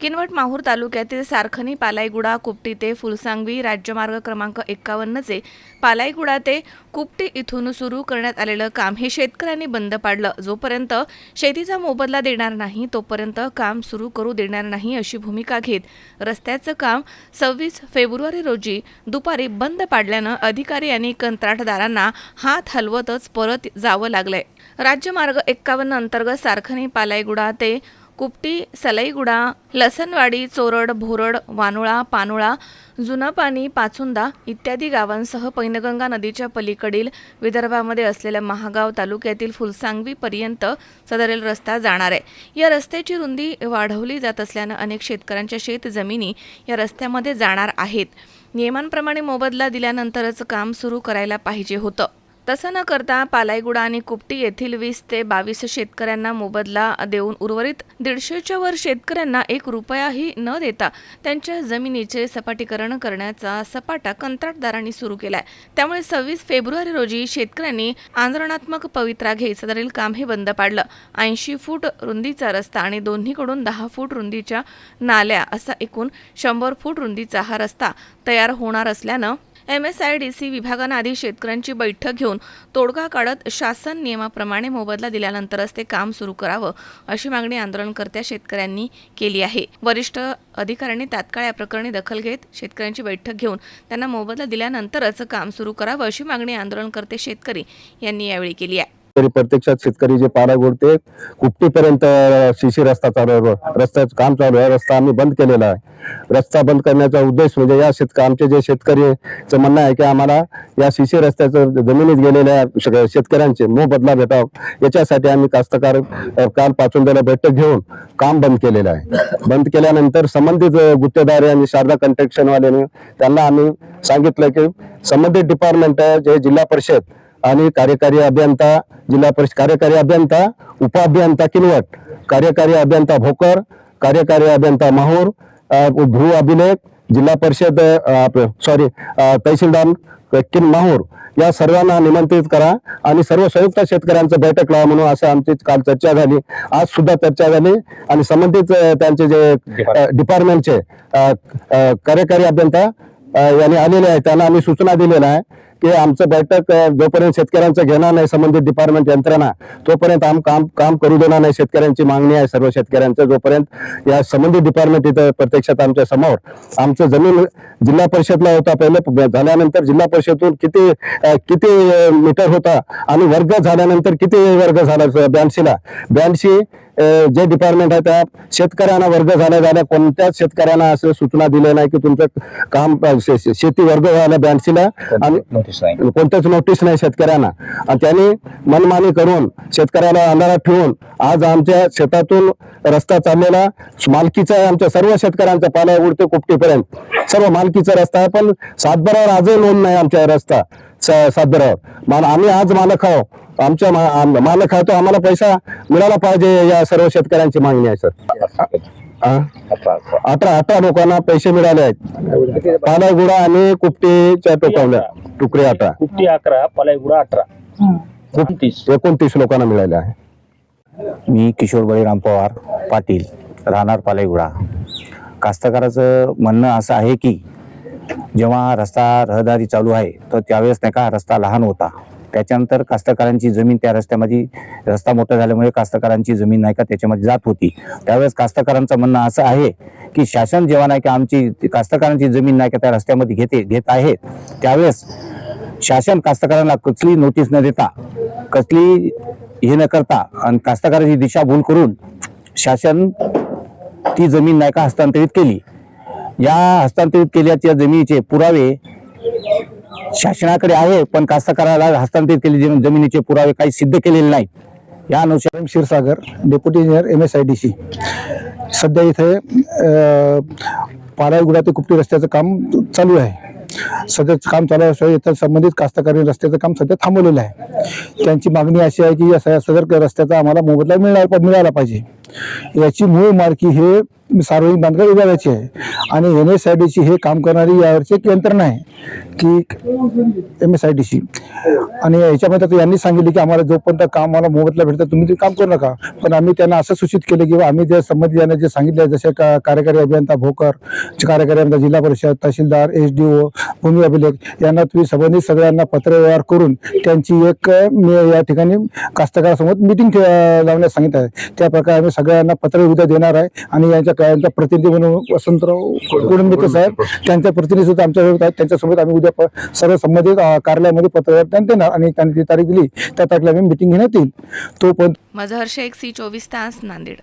किनवट माहूर तालुक्यातील सारखणी पालाईगुडा कुपटी ते फुलसांगवी राज्यमार्ग क्रमांक 51 चे पालाईगुडा ते कुपटी इथून सुरू करण्यात आलेलं काम हे शेतकऱ्यांनी बंद पाडलं। जोपर्यंत शेतीचा मोबदला देणार नाही तोपर्यंत काम सुरू करू देणार नाही अशी भूमिका घेत रस्त्याचं काम 26 फेब्रुवारी रोजी दुपारी बंद पाडल्यानं अधिकारी आणि कंत्राटदारांना हात हलवतच परत जावं लागलंय। राज्यमार्ग 51 अंतर्गत सारखणी पालाईगुडा ते कुपटी सलाईगुडा लसनवाडी चोरड भोरड वानुळा पानुळा जुनपाणी पाचुंदा इत्यादी गावांसह पैनगंगा नदीच्या पलीकडील विदर्भामध्ये असलेल्या महागाव तालुक्यातील फुलसांगवी पर्यंत सदरील रस्ता जाणार आहे। या रस्त्याची रुंदी वाढवली जात असल्यानं अनेक शेतकऱ्यांच्या शेत जमिनी या रस्त्यामध्ये जाणार आहेत। नियमांप्रमाणे मोबदला दिल्यानंतरच काम सुरू करायला पाहिजे होतं। तसं न करता पालाईगुडा आणि कुपटी येथील 20 ते 22 शेतकऱ्यांना मोबदला देऊन उर्वरित 150च्या वर शेतकऱ्यांना 1 रुपयाही न देता त्यांच्या जमिनीचे सपाटीकरण करण्याचा सपाटा कंत्राटदारांनी सुरू केलाय। त्यामुळे 26 फेब्रुवारी रोजी शेतकऱ्यांनी आंदोलनात्मक पवित्रा घेत सदरील काम हे बंद पाडलं। 80 फूट रुंदीचा रस्ता आणि दोन्हीकडून 10 फूट रुंदीच्या नाल्या असा एकूण 100 फूट रुंदीचा हा रस्ता तयार होणार असल्यानं MSIDC विभागानं आधी शेतकऱ्यांची बैठक घेऊन तोडगा काढत शासन नियमाप्रमाणे मोबदला दिल्यानंतरच ते काम सुरू करावं अशी मागणी आंदोलनकर्त्या शेतकऱ्यांनी केली आहे। वरिष्ठ अधिकाऱ्यांनी तात्काळ या प्रकरणी दखल घेत शेतकऱ्यांची बैठक घेऊन त्यांना मोबदला दिल्यानंतरच काम सुरू करावं अशी मागणी आंदोलनकर्ते शेतकरी यांनी यावेळी केली आहे। प्रत्यक्षात शेतकरी जे पालाईगुड ते कुपटीपर्यंत सीसी रस्ता चालू आहे, रस्त्याचं काम चालू आहे। रस्ता आम्ही बंद केलेला आहे। रस्ता बंद करण्याचा उद्देश म्हणजे या आमचे जे शेतकरीचं म्हणणं आहे की आम्हाला या सीसी रस्त्याचं जमिनीत गेलेल्या शेतकऱ्यांचे मोबदला भेटावा याच्यासाठी आम्ही कास्तकार काल पाचुंद्याला बैठक घेऊन काम बंद केलेलं आहे। बंद केल्यानंतर संबंधित गुत्तेदार आणि शारदा कंस्ट्रक्शनवाल्याने त्यांना आम्ही सांगितलं की संबंधित डिपार्टमेंट जे जिल्हा परिषद आणि कार्यकारी अभियंता जिल्हा परिषद कार्यकारी अभियंता उपअभियंता किनवट कार्यकारी अभियंता भोकर कार्यकारी अभियंता माहूर भू अभिलेख जिल्हा परिषद तहसीलदार माहूर या सर्वांना निमंत्रित करा आणि सर्व संयुक्त शेतकऱ्यांचं बैठक लावा म्हणून असं आमची काल चर्चा झाली। आज सुद्धा चर्चा झाली आणि संबंधित त्यांचे जे डिपार्टमेंटचे कार्यकारी अभियंता यांनी आलेले आहे त्यांना आम्ही सूचना दिलेल्या आहे की आमचं बैठक जोपर्यंत शेतकऱ्यांचं घेणार नाही संबंधित डिपार्टमेंट यंत्रणा तोपर्यंत काम करू देणार नाही। शेतकऱ्यांची मागणी आहे सर्व शेतकऱ्यांचं जोपर्यंत या संबंधित डिपार्टमेंट इथं प्रत्यक्षात आमच्या समोर आमचं जमीन जिल्हा परिषदला होता पहिले झाल्यानंतर जिल्हा परिषदेतून किती मीटर होता आणि वर्ग झाल्यानंतर किती वर्ग झाला 82 जे डिपार्टमेंट आहे त्या शेतकऱ्यांना वर्ग झाल्या कोणत्याच शेतकऱ्यांना असं सूचना दिली नाही की तुमचं काम शेती वर्ग व्हायला 82ला आणि कोणत्याच नोटीस नाही शेतकऱ्यांना आणि त्यांनी मनमानी करून शेतकऱ्याला अंधारात ठेवून आज आमच्या शेतातून रस्ता चाललेला मालकीचा आहे। आमच्या सर्व शेतकऱ्यांचा पालाईगुड ते कुपटीपर्यंत सर्व मालकीचा रस्ता आहे पण सातबारावर आजही नोंद नाही आमच्या रस्ता सातबारावर आम्ही आज मालक आहोत। आमच्या मालक आहे तो आम्हाला पैसा मिळाला पाहिजे या सर्व शेतकऱ्यांची मागणी आहे सर। 18 लोकांना पैसे मिळाले आहेत पालाईगुडा आणि कुपटीच्या टुकडी 18 कुपटी 11 पालाईगुडा 18 29 लोकांना मिळाले आहे। मी किशोर बळीराम पवार पाटील राहणार पालाईगुडा। कास्तकाराचं म्हणणं असं आहे की जेव्हा रस्ता रहदारी चालू आहे तर त्यावेळेस नाही का रस्ता लहान होता, त्याच्यानंतर कास्तकारांची जमीन त्या रस्त्यामध्ये रस्ता मोठा झाल्यामुळे कास्तकारांची जमीन नाही का त्याच्यामध्ये जात होती। त्यावेळेस कास्तकारांचं म्हणणं असं आहे की शासन जेव्हा नाही का आमची कास्तकारांची जमीन नाही का त्या रस्त्यामध्ये घेत आहे त्यावेळेस शासन कास्तकारांना कसली नोटीस न देता कसली हे न करता आणि कास्तकाराची दिशाभूल करून शासन ती जमीन नाही का हस्तांतरित केली। या हस्तांतरित केल्याच्या जमिनीचे पुरावे शासनाकडे आहे पण कास्तकाराला हस्तांतरित केलेल्या जमिनीचे पुरावे काही सिद्ध केलेले नाहीत। या अनुसार क्षीरसागर डेप्युटी इंजिनियर MSIDC सध्या इथे पालाईगुडा ते कुपटी रस्त्याचं काम चालू आहे। सध्या काम चालू असल्यामुळे इथं संबंधित कास्तकारी रस्त्याचं काम सध्या थांबवलेलं आहे। त्यांची मागणी अशी आहे की सदर रस्त्याचा आम्हाला मोबदला मिळाला पाहिजे। याची मूळ मालकी हे सार्वजनिक बांधकाम विभागाची आहे आणि NSIDC हे काम करणारी यावरची एक यंत्रणा आहे की MSIDC. आणि याच्यामध्ये आता यांनी सांगितले की आम्हाला जोपर्यंत काम आम्हाला मोबदला भेटतं तुम्ही ते काम करू नका. पण आम्ही त्यांना असं सूचित केलं की आम्ही जे संबंधित यांना जे सांगितले जसे कार्यकारी अभियंता भोकर, कार्यकारी अभियंता जिल्हा परिषद, तहसीलदार, SDO, भूमी अभिलेख यांना तुम्ही संबंधित सगळ्यांना पत्रव्यवहार करून त्यांची एक या ठिकाणी कास्तकारासमोर मिटिंग लावण्यास सांगितलं आहे. त्या प्रकारे आम्ही सगळ्यांना पत्र उद्या देणार आहे आणि यांच्या प्रतिनिधी म्हणून वसंतराव कुडंबेकर साहेब त्यांच्या प्रतिनिधी सुद्धा आमच्यासोबत आहेत. त्यांच्यासोबत आम्ही उद्या सर्व संबंधित कार्यालयामध्ये पत्रव्यवहार त्यांना देणार आणि त्यांनी जी तारीख दिली त्या तारखेला आम्ही मिटिंग घेण्यात येईल. तो पण मजहर शेख, C24 तास, नांदेड.